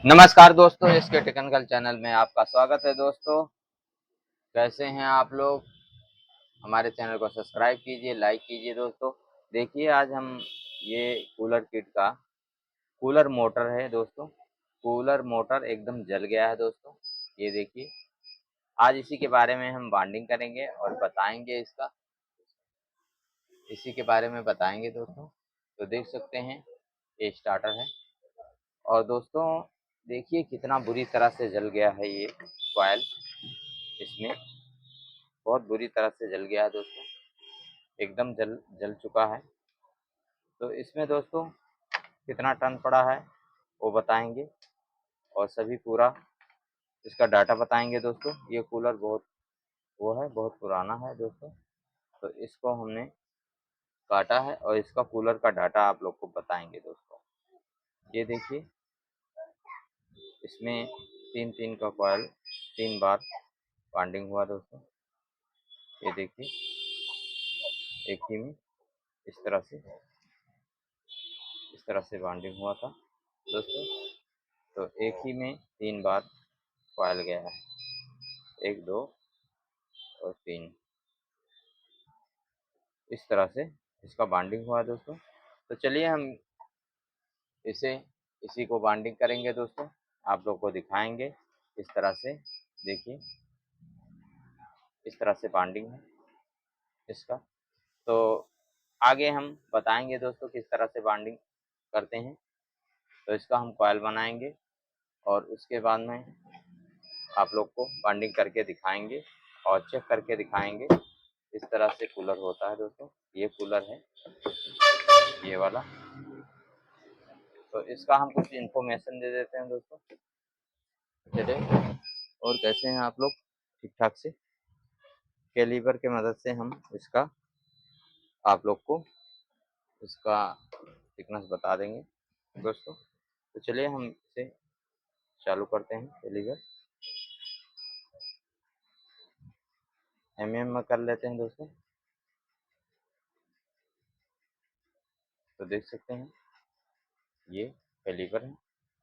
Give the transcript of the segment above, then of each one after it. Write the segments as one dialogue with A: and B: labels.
A: नमस्कार दोस्तों, इसके टेक्निकल चैनल में आपका स्वागत है। दोस्तों, कैसे हैं आप लोग? हमारे चैनल को सब्सक्राइब कीजिए, लाइक कीजिए। दोस्तों देखिए, आज हम ये कूलर किट का कूलर मोटर है। दोस्तों, कूलर मोटर एकदम जल गया है। दोस्तों ये देखिए, आज इसी के बारे में हम बॉन्डिंग करेंगे और बताएंगे इसी के बारे में बताएंगे। दोस्तों तो देख सकते हैं, ये स्टार्टर है। और दोस्तों देखिए, कितना बुरी तरह से जल गया है ये कॉइल। इसमें बहुत बुरी तरह से जल गया है। दोस्तों एकदम जल जल चुका है। तो इसमें दोस्तों कितना टन पड़ा है वो बताएंगे, और सभी पूरा इसका डाटा बताएंगे। दोस्तों ये कूलर बहुत पुराना है। दोस्तों तो इसको हमने काटा है और इसका कूलर का डाटा आप लोग को बताएंगे। दोस्तों ये देखिए, इसमें तीन तीन का कॉइल 3 बार बॉन्डिंग हुआ। दोस्तों ये देखिए, एक ही में इस तरह से बॉन्डिंग हुआ था। दोस्तों तो एक ही में 3 बार कॉइल गया है, 1 2 और 3। इस तरह से इसका बॉन्डिंग हुआ है। दोस्तों तो चलिए हम इसी को बॉन्डिंग करेंगे। दोस्तों आप लोग को दिखाएंगे इस तरह से। देखिए, इस तरह से बॉन्डिंग है इसका। तो आगे हम बताएंगे दोस्तों किस तरह से बॉन्डिंग करते हैं। तो इसका हम कॉइल बनाएंगे और उसके बाद में आप लोग को बॉन्डिंग करके दिखाएंगे और चेक करके दिखाएंगे। इस तरह से कूलर होता है। दोस्तों ये कूलर है, ये वाला। तो इसका हम कुछ इन्फॉर्मेशन दे देते हैं। दोस्तों चलिए, और कैसे हैं आप लोग? ठीक ठाक से। कैलीबर के मदद से हम इसका आप लोग को इसका थिकनेस बता देंगे। दोस्तों तो चलिए हम इसे चालू करते हैं। कैलीबर mm में कर लेते हैं। दोस्तों तो देख सकते हैं, ये कैलीबर है।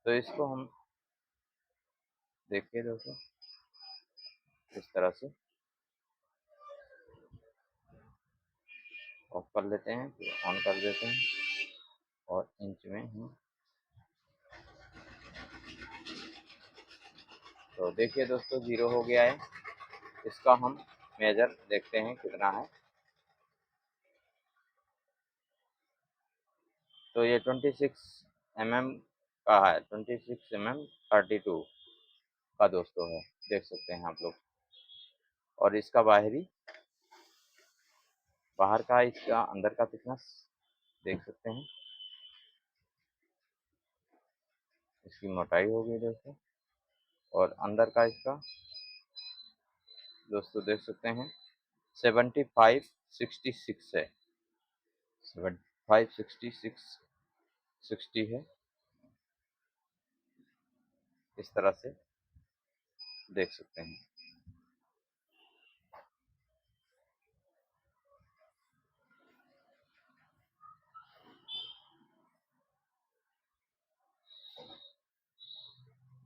A: तो इसको हम देखिए दोस्तों, इस तरह से ऑफ कर लेते हैं, फिर ऑन कर देते हैं और इंच में हम। तो देखिए दोस्तों, 0 हो गया है। इसका हम मेजर देखते हैं कितना है। तो ये 26 mm का है, 26 mm 32 का दोस्तों है। देख सकते हैं आप लोग। और इसका बाहर का इसका अंदर का थिकनेस देख सकते हैं। इसकी मोटाई होगी दोस्तों, और अंदर का इसका दोस्तों देख सकते हैं 7566 है। 7566 है। इस तरह से देख सकते हैं।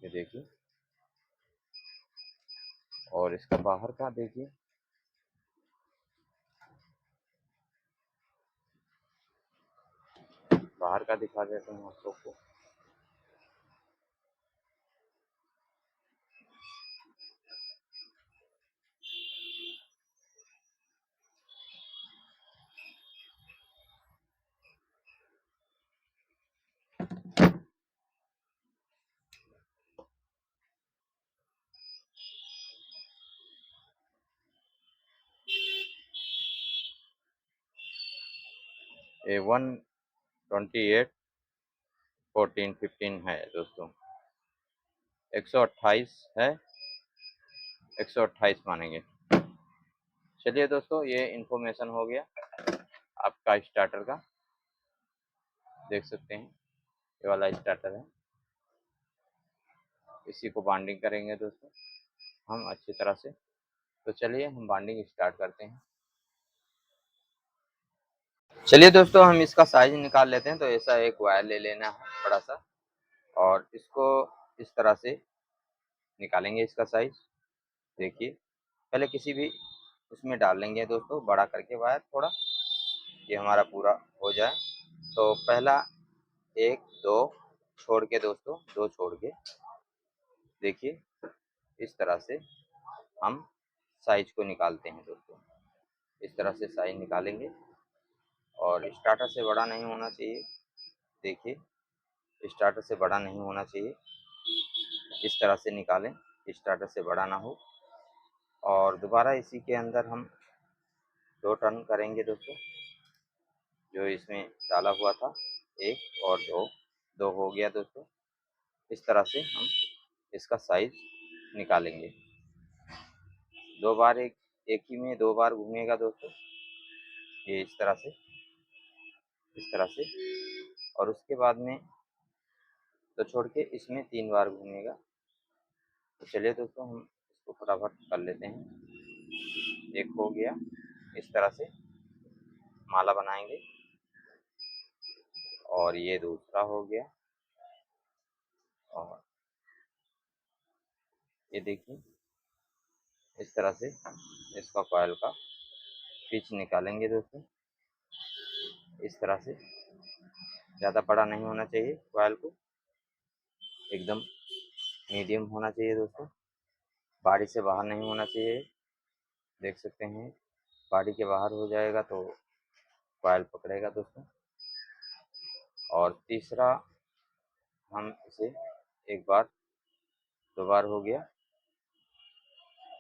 A: ये देखिए, और इसका बाहर का देखिए। बाहर का दिखा देते हैं आप लोग को। ये 128 14 15 है दोस्तों। 128 है, 128 मानेंगे। चलिए दोस्तों, ये इन्फॉर्मेशन हो गया आपका स्टार्टर का। देख सकते हैं, ये वाला स्टार्टर है। इसी को बॉन्डिंग करेंगे दोस्तों हम अच्छी तरह से। तो चलिए हम बॉन्डिंग स्टार्ट करते हैं। चलिए दोस्तों, हम इसका साइज निकाल लेते हैं। तो ऐसा एक वायर ले लेना है बड़ा सा, और इसको इस तरह से निकालेंगे इसका साइज। देखिए पहले किसी भी उसमें डाल लेंगे दोस्तों बड़ा करके वायर थोड़ा, ये हमारा पूरा हो जाए। तो पहला 1 2 छोड़ के दोस्तों, 2 छोड़ के देखिए इस तरह से हम साइज को निकालते हैं दोस्तों। इस तरह से साइज निकालेंगे और स्टार्टर से बड़ा नहीं होना चाहिए। देखिए स्टार्टर से बड़ा नहीं होना चाहिए, इस तरह से निकालें, स्टार्टर से बड़ा ना हो। और दोबारा इसी के अंदर हम 2 टर्न करेंगे दोस्तों, जो इसमें डाला हुआ था 1 और 2, 2 हो गया दोस्तों। इस तरह से हम इसका साइज निकालेंगे। 2 बार एक ही में 2 बार घूमेगा दोस्तों, ये इस तरह से, इस तरह से। और उसके बाद में तो छोड़ के इसमें 3 बार घूमेगा। तो चलिए दोस्तों हम इसको फटाफट कर लेते हैं। एक हो गया, इस तरह से माला बनाएंगे। और ये दूसरा हो गया। और ये देखिए इस तरह से इसका कॉइल का पिच निकालेंगे दोस्तों। इस तरह से ज़्यादा बड़ा नहीं होना चाहिए कॉइल को, एकदम मीडियम होना चाहिए दोस्तों, बॉडी से बाहर नहीं होना चाहिए। देख सकते हैं बॉडी के बाहर हो जाएगा तो कॉइल पकड़ेगा दोस्तों। और तीसरा हम इसे एक बार 2 बार हो गया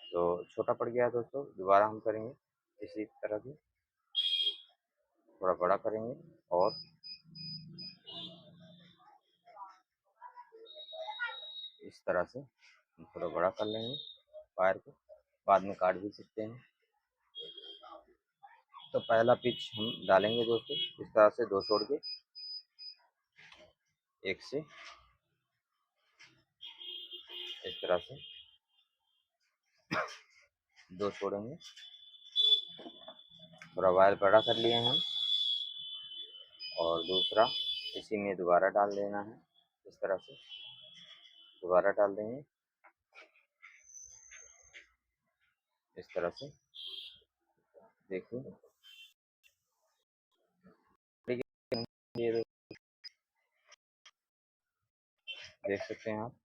A: तो छोटा पड़ गया दोस्तों, दोबारा हम करेंगे इसी तरह की, थोड़ा बड़ा करेंगे। और इस तरह से हम थोड़ा बड़ा कर लेंगे वायर को, बाद में काट भी सकते हैं। तो पहला पिच हम डालेंगे दोस्तों इस तरह से, 2 छोड़ के, एक से इस तरह से 2 छोड़ेंगे। थोड़ा वायर बड़ा कर लिए हैं हम। और दूसरा इसी में दोबारा डाल देना है, इस तरह से दोबारा डाल देंगे, इस तरह से। देखिए ये देख सकते हैं आप,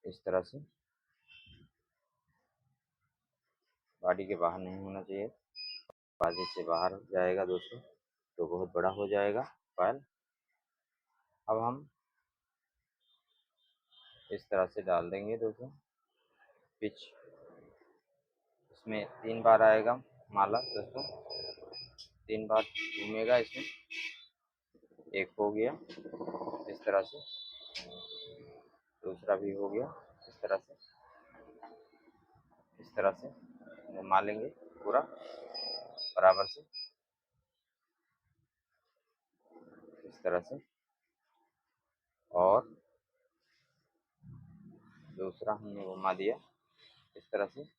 A: इस तरह से बॉडी के बाहर नहीं होना चाहिए, बॉडी से बाहर जाएगा दोस्तों तो बहुत बड़ा हो जाएगा फाइल। अब हम इस तरह से डाल देंगे दोस्तों पिच, इसमें 3 बार आएगा माला दोस्तों, 3 बार घूमेगा इसमें। एक हो गया इस तरह से, दूसरा भी हो गया इस तरह से, इस तरह से घुमा लेंगे पूरा बराबर से, इस तरह से। और दूसरा हमने घुमा दिया इस तरह से,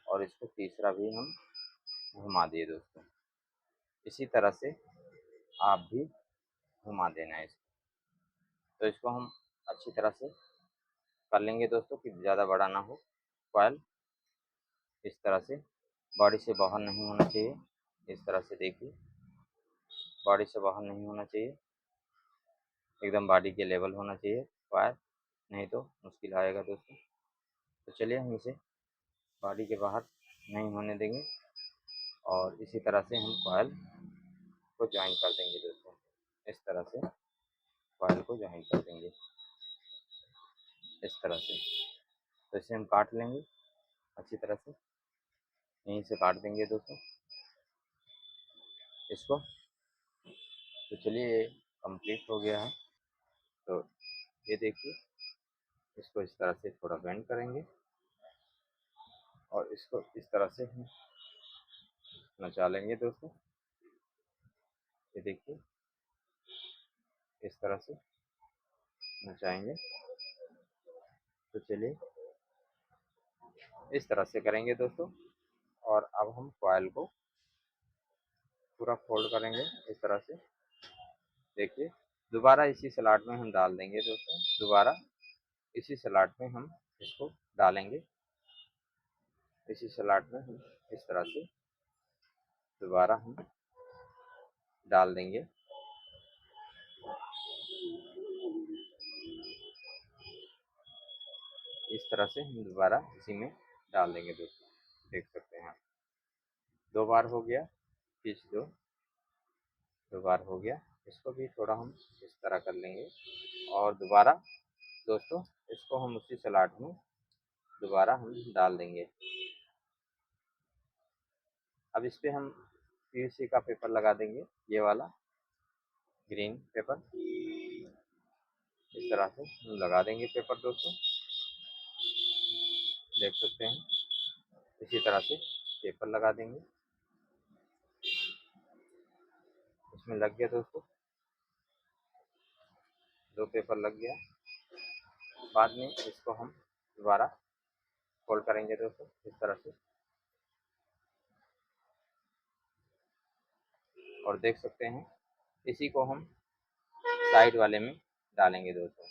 A: और इसको तीसरा भी हम घुमा दिए दोस्तों। इसी तरह से आप भी घुमा देना है इसको। तो इसको हम अच्छी तरह से कर लेंगे दोस्तों कि ज़्यादा बड़ा ना हो कॉइल। इस तरह से बॉडी से बाहर नहीं होना चाहिए, इस तरह से देखिए बॉडी से बाहर नहीं होना चाहिए, एकदम बॉडी के लेवल होना चाहिए कॉइल, नहीं तो मुश्किल आएगा दोस्तों। तो चलिए हम इसे बॉडी के बाहर नहीं होने देंगे और इसी तरह से हम कॉइल को ज्वाइन कर देंगे दोस्तों। इस तरह से कॉइल को ज्वाइन कर देंगे इस तरह से। तो इसे हम काट लेंगे अच्छी तरह से, यहीं से काट देंगे दोस्तों इसको। तो चलिए ये कंप्लीट हो गया है। तो ये देखिए इसको इस तरह से थोड़ा बेंड करेंगे और इसको इस तरह से हम नचा लेंगे दोस्तों। ये देखिए इस तरह से नचाएंगे। तो चलिए इस तरह से करेंगे दोस्तों। और अब हम कॉइल को पूरा फोल्ड करेंगे इस तरह से, देखिए दोबारा इसी सलाड में हम डाल देंगे दोस्तों, दोबारा इसी सलाड में हम इसको डालेंगे, इसी सलाड में हम इस तरह से दोबारा हम डाल देंगे। इस तरह से हम दोबारा इसी में डाल देंगे दोस्तों, देख सकते हैं आप। 2 बार हो गया, खींच दो, 2 बार हो गया। इसको भी थोड़ा हम इस तरह कर लेंगे और दोबारा दोस्तों इसको हम उसी सलाड में दोबारा हम डाल देंगे। अब इस पे हम पीवीसी का पेपर लगा देंगे, ये वाला ग्रीन पेपर, इस तरह से हम लगा देंगे पेपर दोस्तों, देख सकते हैं। इसी तरह से पेपर लगा देंगे, इसमें लग गया दोस्तों, 2 पेपर लग गया। बाद में इसको हम दोबारा फोल्ड करेंगे दोस्तों, इस तरह से, और देख सकते हैं इसी को हम साइड वाले में डालेंगे दोस्तों,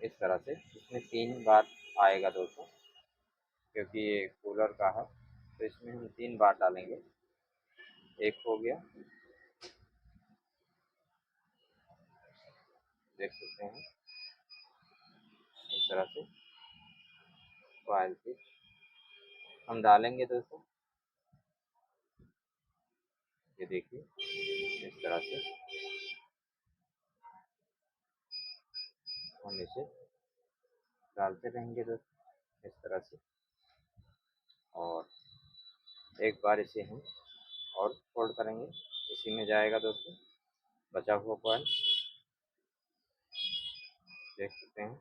A: इस तरह से। इसमें 3 बार आएगा दोस्तों, क्योंकि ये कूलर का है तो इसमें हम 3 बार डालेंगे। एक हो गया, देख सकते हैं इस तरह से फॉइल पे हम डालेंगे दोस्तों, ये देखिए इस तरह से हम इसे डालते रहेंगे दोस्तों, इस तरह से। और एक बार इसे हम और फोल्ड करेंगे, इसी में जाएगा दोस्तों बचा हुआ कॉइन, देख सकते हैं।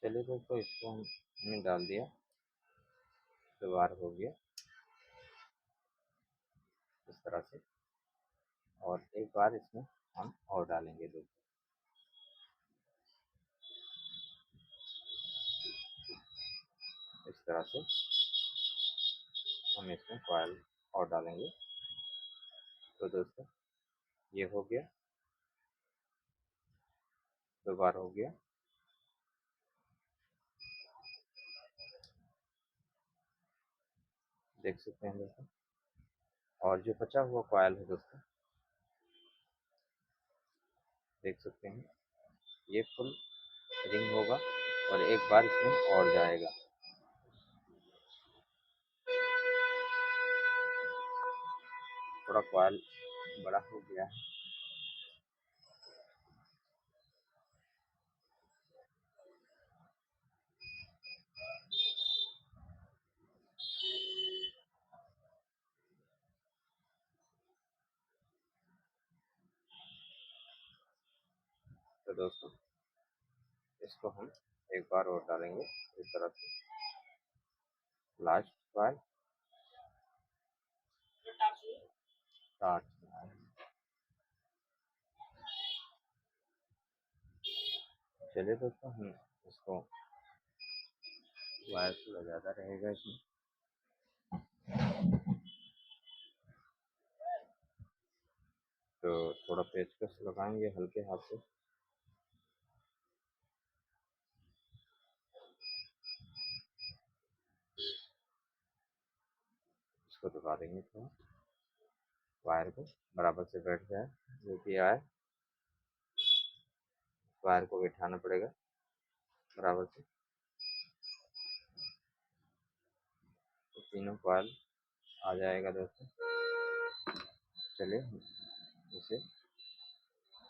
A: चलिए दोस्तों इसको हमने डाल दिया, 2 बार हो गया इस तरह से, और एक बार इसमें हम और डालेंगे दोस्तों, इस तरह से हम इसमें फॉइल और डालेंगे। तो दोस्तों ये हो गया, 2 बार हो गया। देख सकते हैं दोस्तों, और जो बचा हुआ कॉयल है दोस्तों, देख सकते हैं ये फुल रिंग होगा और एक बार इसमें और जाएगा। थोड़ा कॉयल बड़ा हो गया है, तो दोस्तों इसको हम एक बार और डालेंगे इस तरह से, लास्ट कॉयल स्टार्ट। चलिए दोस्तों हम इसको, वायर थोड़ा ज़्यादा रहेगा इसमें, तो थोड़ा पेचकस लगाएंगे हल्के हाथ से, इसको दबा देंगे थोड़ा, वायर को बराबर से बैठ जाए, जो भी आए वायर को बिठाना पड़ेगा बराबर से, तो तीनों कॉयल आ जाएगा दोस्तों। चलिए इसे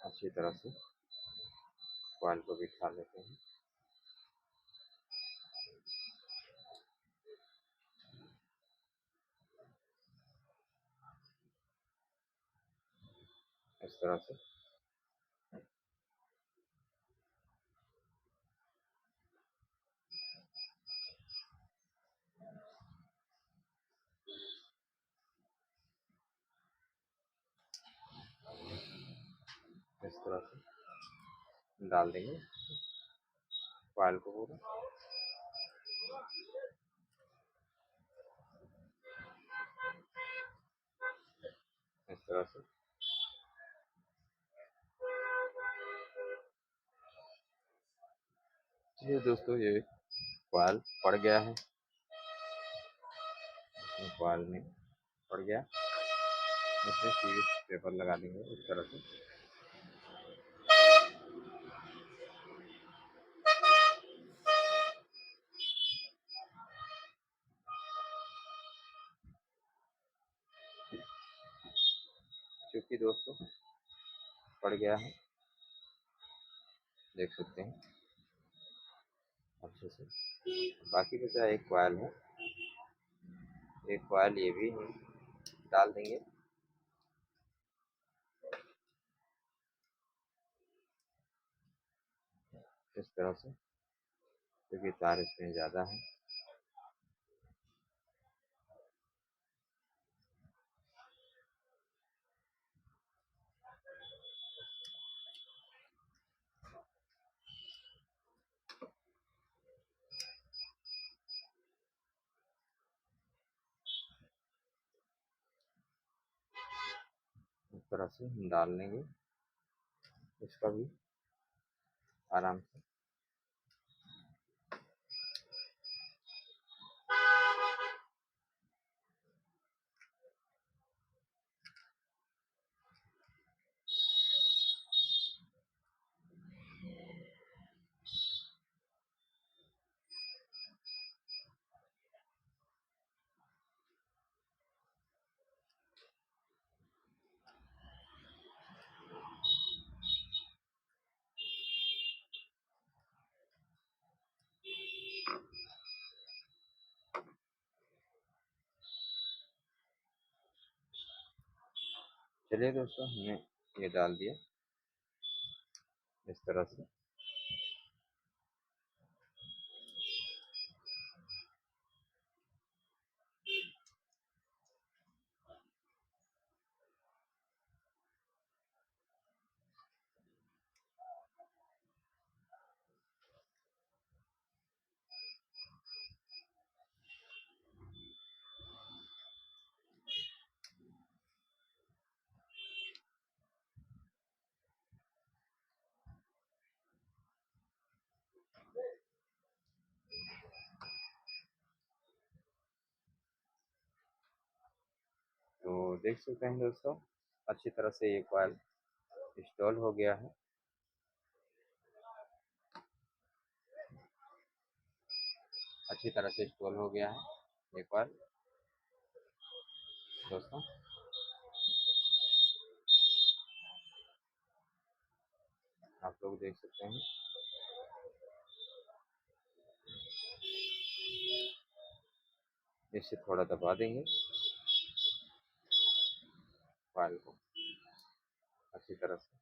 A: अच्छी तरह से कॉयल को बिठा लेते हैं, इस तरह से। इस तरह से डाल देंगे कॉइल को पूरा। इस तरह से ये दोस्तों ये कॉइल पड़ गया है, कॉइल में पड़ गया। इसमें सीरीज पेपर लगा देंगे इस तरह से। क्योंकि दोस्तों पड़ गया है, देख सकते हैं अच्छे से। बाकी बचा एक कॉइल है, एक कॉइल ये भी डाल देंगे। इस तरह से, क्योंकि तार इसमें ज़्यादा है। इस तरह से हम डाल लेंगे इसका भी आराम से। चलिए दोस्तों, हमने ये डाल दिया इस तरह से। तो देख सकते हैं दोस्तों, अच्छी तरह से ये कॉइल इंस्टॉल हो गया है। अच्छी तरह से इंस्टॉल हो गया है ये कॉइल दोस्तों। आप लोग देख सकते हैं, इससे थोड़ा दबा देंगे कॉइल को अच्छी तरह से।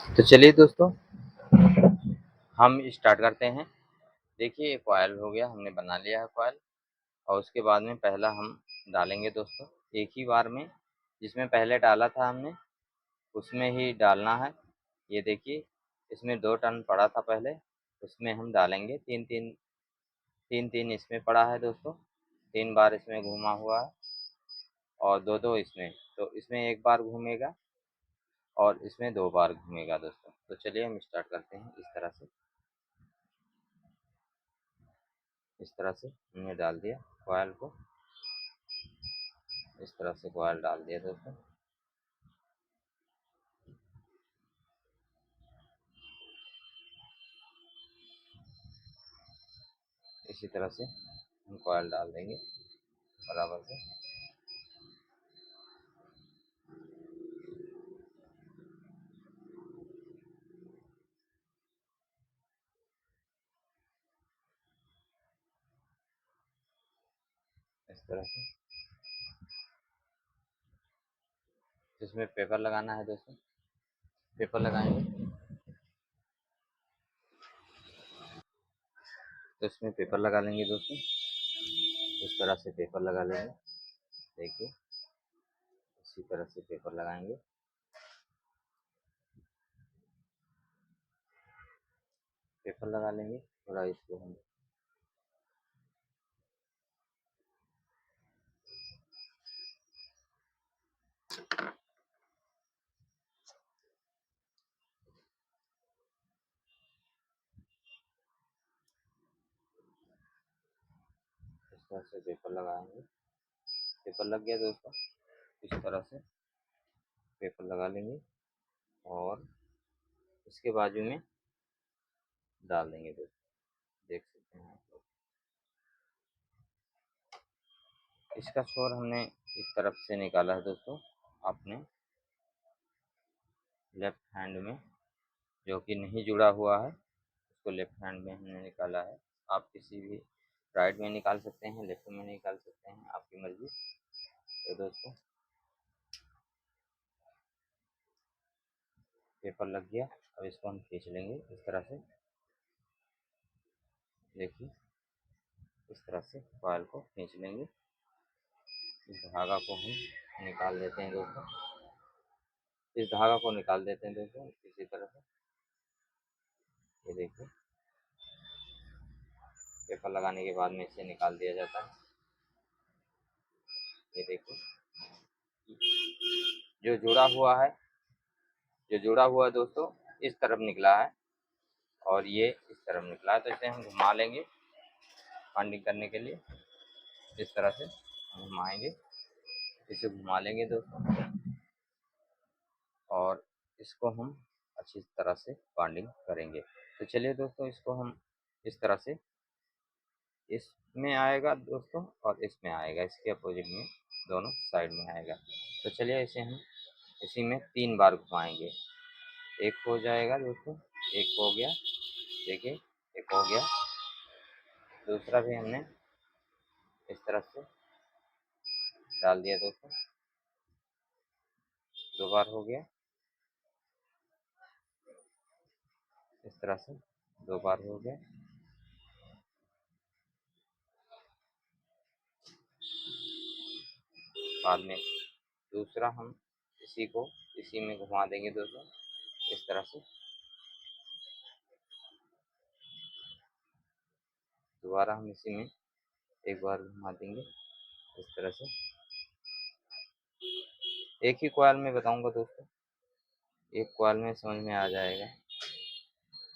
A: तो चलिए दोस्तों, हम स्टार्ट करते हैं। देखिए कॉइल हो गया, हमने बना लिया है कॉइल। और उसके बाद में पहला हम डालेंगे दोस्तों एक ही बार में, जिसमें पहले डाला था हमने उसमें ही डालना है। ये देखिए इसमें 2 टर्न पड़ा था पहले, उसमें हम डालेंगे 3-3, 3-3 इसमें पड़ा है दोस्तों, 3 बार इसमें घूमा हुआ है और 2-2 इसमें, तो इसमें 1 बार घूमेगा और इसमें 2 बार घूमेगा दोस्तों। तो चलिए हम स्टार्ट करते हैं। इस तरह से हमने डाल दिया कॉइल को, इस तरह से कॉइल डाल दिया दोस्तों। इसी तरह से हम कॉइल डाल देंगे बराबर से। इस तरह से इसमें पेपर लगाना है दोस्तों, पेपर लगाएंगे तो इसमें पेपर लगा लेंगे दोस्तों। इस तरह से पेपर लगा लेंगे, देखिए इसी तरह से पेपर लगाएंगे। पेपर लगा लेंगे, थोड़ा इसको हम इस तरह से पेपर लगाएंगे। पेपर लग गया दोस्तों, इस तरह से पेपर लगा लेंगे और इसके बाजू में डाल देंगे दोस्तों, देख सकते हैं आप लोग। इसका छोर हमने इस तरफ से निकाला है दोस्तों, अपने लेफ्ट हैंड में, जो कि नहीं जुड़ा हुआ है उसको लेफ्ट हैंड में हमने निकाला है। आप किसी भी राइट में निकाल सकते हैं, लेफ्ट में निकाल सकते हैं, आपकी मर्जी। तो दोस्तों पेपर लग गया, अब इसको हम खींच लेंगे इस तरह से। देखिए इस तरह से कॉइल को खींच लेंगे। इस धागा को हम निकाल देते हैं दोस्तों, इस धागा को निकाल देते हैं दोस्तों इसी तरह से। ये देखिए पेपर लगाने के बाद में इसे निकाल दिया जाता है। ये देखिए जो जुड़ा हुआ है, जो जुड़ा हुआ है दोस्तों इस तरफ निकला है और ये इस तरफ निकला है। तो इसे हम घुमा लेंगे बाइंडिंग करने के लिए। इस तरह से हम घुमाएंगे, इसे घुमा लेंगे दोस्तों और इसको हम अच्छी तरह से बाइंडिंग करेंगे। तो चलिए दोस्तों, इसको हम इस तरह से, इसमें आएगा दोस्तों और इसमें आएगा, इसके अपोजिट में दोनों साइड में आएगा। तो चलिए इसे हम इसी में 3 बार घुमाएंगे। एक हो जाएगा दोस्तों, एक हो गया, देखिए एक हो गया। दूसरा भी हमने इस तरफ से डाल दिया दोस्तों, 2 बार हो गया। इस तरह से 2 बार हो गया। बाद में दूसरा हम इसी को इसी में घुमा देंगे दोस्तों, इस तरह से। दोबारा हम इसी में एक बार घुमा देंगे इस तरह से। एक ही कॉइल में बताऊंगा दोस्तों, एक कॉइल में समझ में आ जाएगा।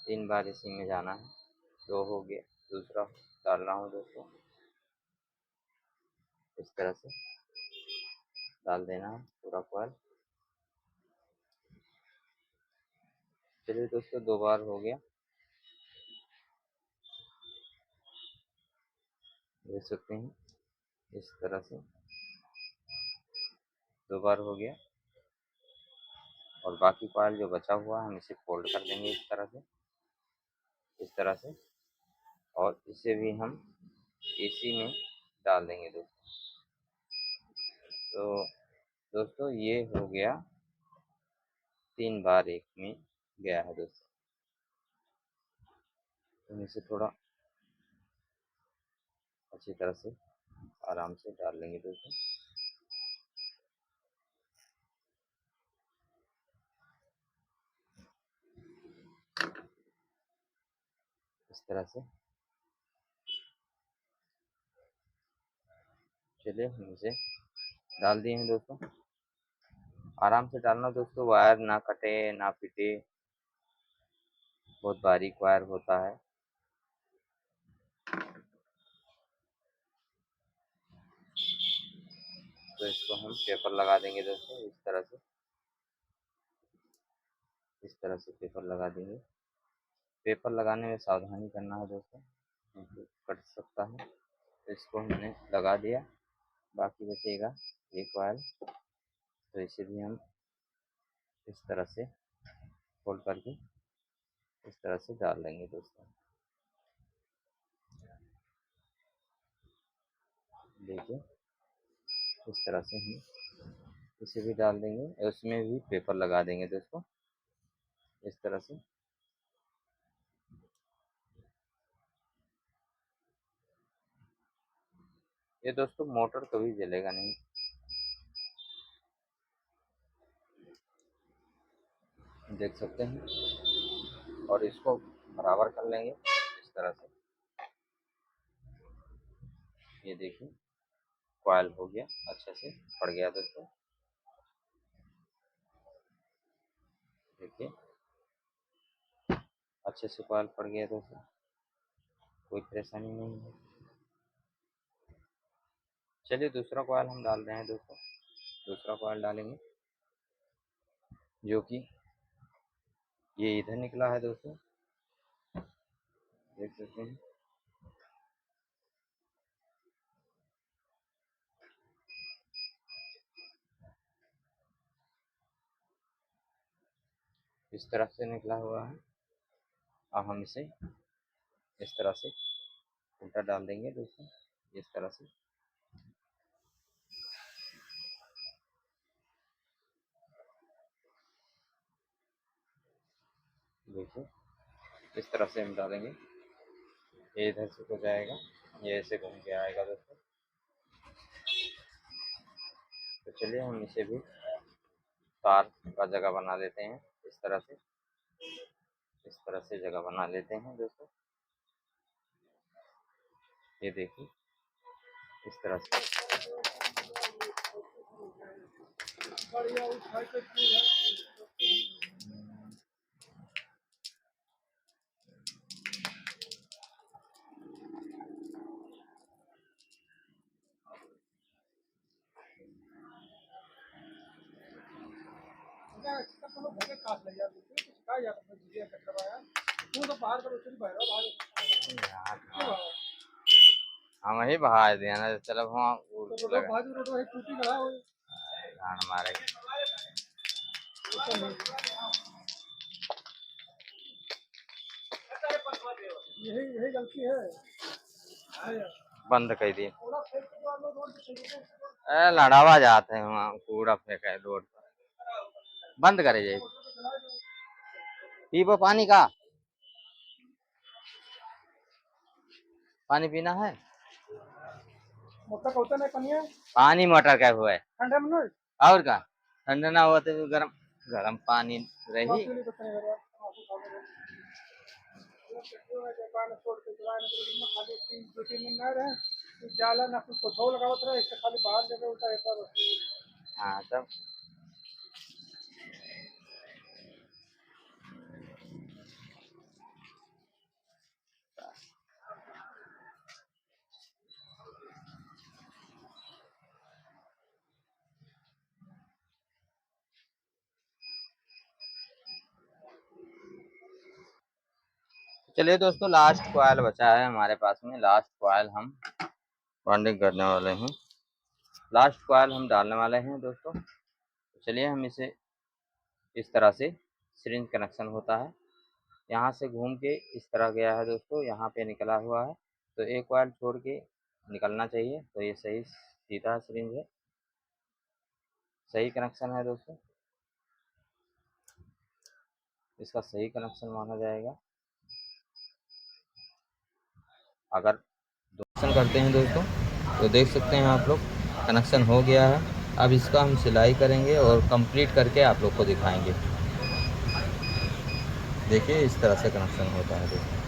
A: 3 बार इसी में जाना है। 2 हो गया, दूसरा डाल रहा हूँ दोस्तों, इस तरह से डाल देना है पूरा कॉइल। चलिए दोस्तों 2 बार हो गया, देख सकते हैं इस तरह से 2 बार हो गया। और बाकी कॉइल जो बचा हुआ है हम इसे फोल्ड कर देंगे इस तरह से, इस तरह से। और इसे भी हम इसी में डाल देंगे दोस्तों। तो दोस्तों ये हो गया 3 बार एक में गया है दोस्तों। तो इसे थोड़ा अच्छी तरह से आराम से डाल लेंगे दोस्तों। इस तरह से चलिए हम इसे डाल दिए हैं दोस्तों। आराम से डालना दोस्तों, वायर ना कटे ना फिटे, बहुत बारीक वायर होता है। तो इसको हम पेपर लगा देंगे दोस्तों, इस तरह से पेपर लगा देंगे। पेपर लगाने में सावधानी करना है दोस्तों, क्योंकि कट सकता है। तो इसको हमने लगा दिया, बाकी बचेगा एक वायर। तो इसे भी हम इस तरह से फोल्ड करके इस तरह से डाल देंगे दोस्तों। देखिए इस तरह से हम इसे भी डाल देंगे, उसमें भी पेपर लगा देंगे दोस्तों, इस तरह से। ये दोस्तों मोटर कभी जलेगा नहीं, देख सकते हैं। और इसको बराबर कर लेंगे इस तरह से। ये देखिए कॉइल हो गया, अच्छे से पड़ गया दोस्तों। देखिए अच्छे से कॉइल पड़ गया दोस्तों, कोई परेशानी नहीं है। चलिए दूसरा कॉइल हम डाल रहे हैं दोस्तों। दूसरा कॉइल डालेंगे, जो कि ये इधर निकला है दोस्तों, देख सकते हैं। इस तरह से निकला हुआ है। अब हम इसे इस तरह से उल्टा डाल देंगे दोस्तों, इस तरह से। देखिए इस तरह से हम डालेंगे, ये इधर से हो जाएगा, ये ऐसे घूम के आएगा दोस्तों। तो चलिए हम इसे भी तार का जगह बना लेते हैं, इस तरह से। इस तरह से जगह बना लेते हैं दोस्तों, ये देखिए इस तरह से। हम वही बहा दिया ना, चलो वहाँ हमारे यही गलती है, बंद कर दिए। लड़ावा जाते हैं वहाँ, कूड़ा फेंका है रोड पर, बंद करे जाए। पीबो पानी का, पानी पीना है। पानी मोटर का हुआ है, और का ठंडा ना हुआ तो गर्म गर्म पानी रही। हाँ तब चलिए दोस्तों, लास्ट कॉइल बचा है हमारे पास में। लास्ट कॉइल हम बॉन्डिंग करने वाले हैं, लास्ट कॉइल हम डालने वाले हैं दोस्तों। चलिए हम इसे इस तरह से, सिरिंज कनेक्शन होता है, यहाँ से घूम के इस तरह गया है दोस्तों, यहाँ पे निकला हुआ है। तो एक कॉइल छोड़ के निकलना चाहिए, तो ये सही सीधा सिरिंज है, सही कनेक्शन है दोस्तों। इसका सही कनेक्शन माना जाएगा। अगर कनेक्शन करते हैं दोस्तों तो देख सकते हैं आप लोग कनेक्शन हो गया है। अब इसका हम सिलाई करेंगे और कंप्लीट करके आप लोग को दिखाएंगे। देखिए इस तरह से कनेक्शन होता है दोस्तों।